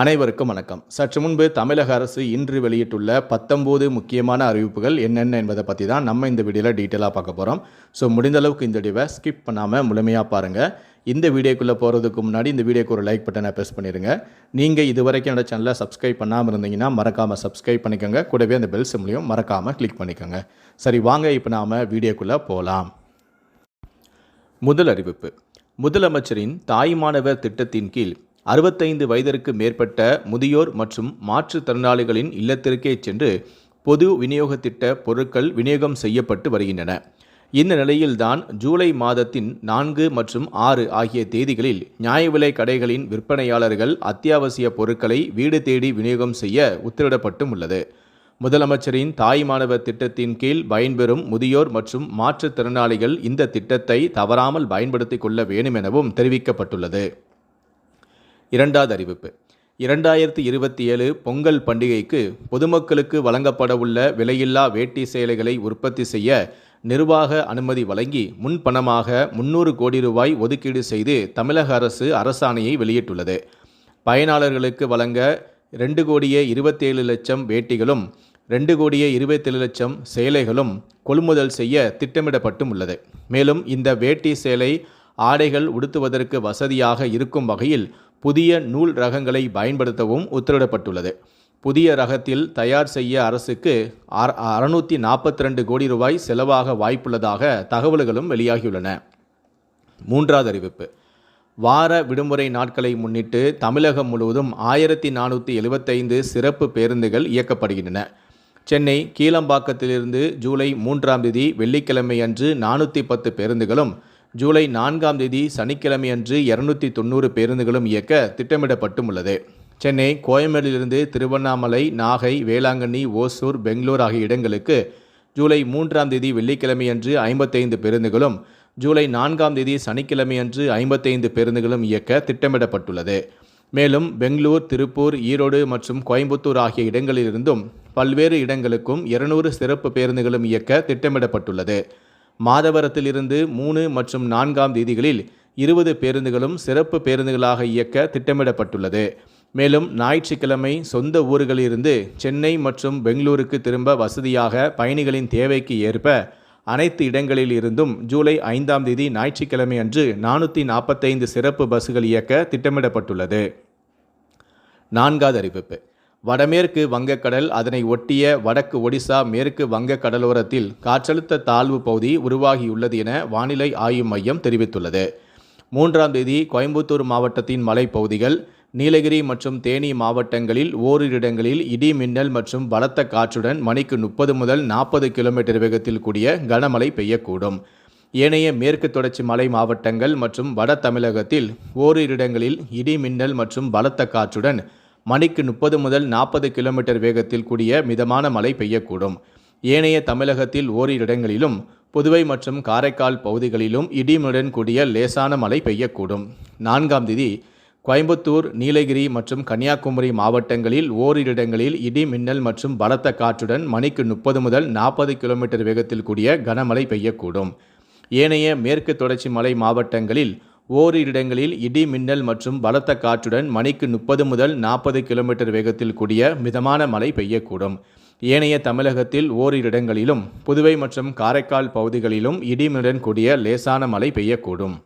அனைவருக்கும் வணக்கம். சற்று முன்பு தமிழக அரசு இன்று வெளியிட்டுள்ள 19 முக்கியமான அறிவிப்புகள் என்னென்ன என்பதை பற்றி தான் நம்ம இந்த வீடியோவில் டீட்டெயிலாக பார்க்க போகிறோம். ஸோ முடிந்த அளவுக்கு இந்த வீடியோவை ஸ்கிப் பண்ணாமல் முழுமையாக பாருங்கள். இந்த வீடியோக்குள்ளே போகிறதுக்கு முன்னாடி இந்த வீடியோக்கு ஒரு லைக் பட்டனை ப்ரெஸ் பண்ணிடுங்க. நீங்கள் இது வரைக்கும் என்னோட சேனலை சப்ஸ்கிரைப் பண்ணாமல் இருந்தீங்கன்னா மறக்காமல் சப்ஸ்கிரைப் பண்ணிக்கோங்க. கூடவே அந்த பெல் சிம்லையும் மறக்காமல் கிளிக் பண்ணிக்கோங்க. சரி, வாங்க இப்போ நாம் வீடியோக்குள்ளே போகலாம். முதல் அறிவிப்பு: முதலமைச்சரின் தாய்மானவர் திட்டத்தின் கீழ் 65 வயதிற்கு மேற்பட்ட முதியோர் மற்றும் மாற்றுத்திறனாளிகளின் இல்லத்திற்கே சென்று பொது விநியோக திட்ட பொருட்கள் விநியோகம் செய்யப்பட்டு வருகின்றன. இந்த நிலையில்தான் ஜூலை மாதத்தின் 4 மற்றும் 6 ஆகிய தேதிகளில் நியாய விலை கடைகளின் விற்பனையாளர்கள் அத்தியாவசிய பொருட்களை வீடு தேடி விநியோகம் செய்ய உத்தரவிடப்பட்டும் உள்ளது. முதலமைச்சரின் தாய்மானவர் திட்டத்தின் கீழ் பயன்பெறும் முதியோர் மற்றும் மாற்றுத்திறனாளிகள் இந்த திட்டத்தை தவறாமல் பயன்படுத்திக் கொள்ள வேண்டும் எனவும் தெரிவிக்கப்பட்டுள்ளது. இரண்டாவது அறிவிப்பு: 2027 பொங்கல் பண்டிகைக்கு பொதுமக்களுக்கு வழங்கப்படவுள்ள விலையில்லா வேட்டி சேலைகளை உற்பத்தி செய்ய நிர்வாக அனுமதி வழங்கி முன்பணமாக 300 கோடி ரூபாய் ஒதுக்கீடு செய்து தமிழக அரசு அரசாணையை வெளியிட்டுள்ளது. பயனாளர்களுக்கு வழங்க 2,27,00,000 வேட்டிகளும் 2,27,00,000 சேலைகளும் கொள்முதல் செய்ய திட்டமிடப்பட்டும் உள்ளது. மேலும் இந்த வேட்டி சேலை ஆடைகள் உடுத்துவதற்கு வசதியாக இருக்கும் வகையில் புதிய நூல் ரகங்களை பயன்படுத்தவும் உத்தரவிடப்பட்டுள்ளது. புதிய ரகத்தில் தயார் செய்ய அரசுக்கு 642 கோடி ரூபாய் செலவாக வாய்ப்புள்ளதாக தகவல்களும் வெளியாகியுள்ளன. மூன்றாவது அறிவிப்பு: வார விடுமுறை நாட்களை முன்னிட்டு தமிழகம் முழுவதும் 1475 சிறப்பு பேருந்துகள் இயக்கப்படுகின்றன. சென்னை கீழம்பாக்கத்திலிருந்து ஜூலை 3ஆம் தேதி வெள்ளிக்கிழமை அன்று 410 பேருந்துகளும், ஜூலை 4ஆம் தேதி சனிக்கிழமை அன்று 290 பேருந்துகளும் இயக்க திட்டமிடப்பட்டும் உள்ளது. சென்னை கோயம்பேடிலிருந்து திருவண்ணாமலை, நாகை, வேளாங்கண்ணி, ஓசூர், பெங்களூர் ஆகிய இடங்களுக்கு ஜூலை 3ஆம் தேதி வெள்ளிக்கிழமை அன்று 55 பேருந்துகளும், ஜூலை 4ஆம் தேதி சனிக்கிழமை அன்று 55 பேருந்துகளும் இயக்க திட்டமிடப்பட்டுள்ளது. மேலும் பெங்களூர், திருப்பூர், ஈரோடு மற்றும் கோயம்புத்தூர் ஆகிய இடங்களிலிருந்தும் பல்வேறு இடங்களுக்கும் 200 சிறப்பு பேருந்துகளும் இயக்க திட்டமிடப்பட்டுள்ளது. மாதவரத்திலிருந்து 3 மற்றும் 4ஆம் தேதிகளில் 20 பேருந்துகளும் சிறப்பு பேருந்துகளாக இயக்க திட்டமிடப்பட்டுள்ளது. மேலும் ஞாயிற்றுக்கிழமை சொந்த ஊர்களிலிருந்து சென்னை மற்றும் பெங்களூருக்கு திரும்ப வசதியாக பயணிகளின் தேவைக்கு ஏற்ப அனைத்து இடங்களில் இருந்தும் ஜூலை 5ஆம் தேதி ஞாயிற்றுக்கிழமை அன்று 445 சிறப்பு பஸ்கள் இயக்க திட்டமிடப்பட்டுள்ளது. நான்காவது அறிவிப்பு: வடமேற்கு வங்கக்கடல், அதனை ஒட்டிய வடக்கு ஒடிசா, மேற்கு வங்க கடலோரத்தில் காற்றழுத்த தாழ்வு பகுதி உருவாகியுள்ளது என வானிலை ஆய்வு மையம் தெரிவித்துள்ளது. 3ஆம் தேதி கோயம்புத்தூர் மாவட்டத்தின் மலைப்பகுதிகள், நீலகிரி மற்றும் தேனி மாவட்டங்களில் ஓரிரு இடங்களில் இடி மின்னல் மற்றும் பலத்த காற்றுடன் மணிக்கு 30 முதல் 40 கிலோமீட்டர் வேகத்தில் கூடிய கனமழை பெய்யக்கூடும். ஏனைய மேற்கு தொடர்ச்சி மலை மாவட்டங்கள் மற்றும் வட தமிழகத்தில் ஓரிரு இடங்களில் இடி மின்னல் மற்றும் பலத்த காற்றுடன் மணிக்கு 30 முதல் 40 கிலோமீட்டர் வேகத்தில் கூடிய மிதமான மழை பெய்யக்கூடும். ஏனைய தமிழகத்தில் ஓரிரு இடங்களிலும் புதுவை மற்றும் காரைக்கால் பகுதிகளிலும் இடியுடன் கூடிய லேசான மழை பெய்யக்கூடும். 4ஆம் தேதி கோயம்புத்தூர், நீலகிரி மற்றும் கன்னியாகுமரி மாவட்டங்களில் ஓரிரு இடங்களில் இடி மின்னல் மற்றும் பலத்த காற்றுடன் மணிக்கு 30 முதல் 40 கிலோமீட்டர் வேகத்தில் கூடிய கனமழை பெய்யக்கூடும். ஏனைய மேற்கு தொடர்ச்சி மலை மாவட்டங்களில் ஓரிரு இடங்களில் இடி மின்னல் மற்றும் பலத்த காற்றுடன் மணிக்கு 30 முதல் 40 கிலோமீட்டர் வேகத்தில் கூடிய மிதமான மழை பெய்யக்கூடும். ஏனைய தமிழகத்தில் ஓரிரு இடங்களிலும் புதுவை மற்றும் காரைக்கால் பகுதிகளிலும் இடியுடன் கூடிய லேசான மழை பெய்யக்கூடும்.